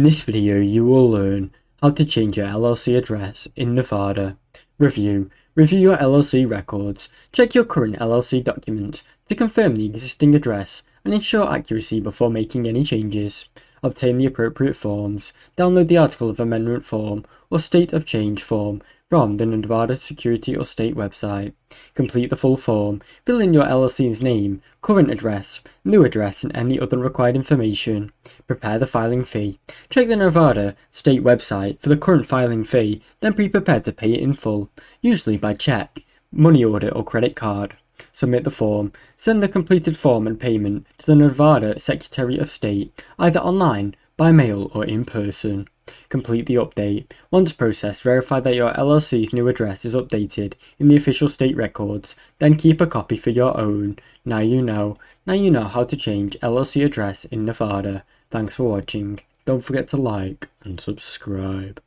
In this video, you will learn how to change your LLC address in Nevada. Review your LLC records. Check your current LLC documents to confirm the existing address and ensure accuracy before making any changes. Obtain the appropriate forms. Download the Article of Amendment form or State of Change form from the Nevada Security or State website. Complete the full form. Fill in your LLC's name, current address, new address, and any other required information. Prepare the filing fee. Check the Nevada State website for the current filing fee, then be prepared to pay it in full, usually by check, money order, or credit card. Submit the form. Send the completed form and payment to the Nevada Secretary of State, either online, by mail, or in person. Complete the update. Once processed, verify that your LLC's new address is updated in the official state records, then keep a copy for your own. Now you know how to change LLC address in Nevada. Thanks for watching. Don't forget to like and subscribe.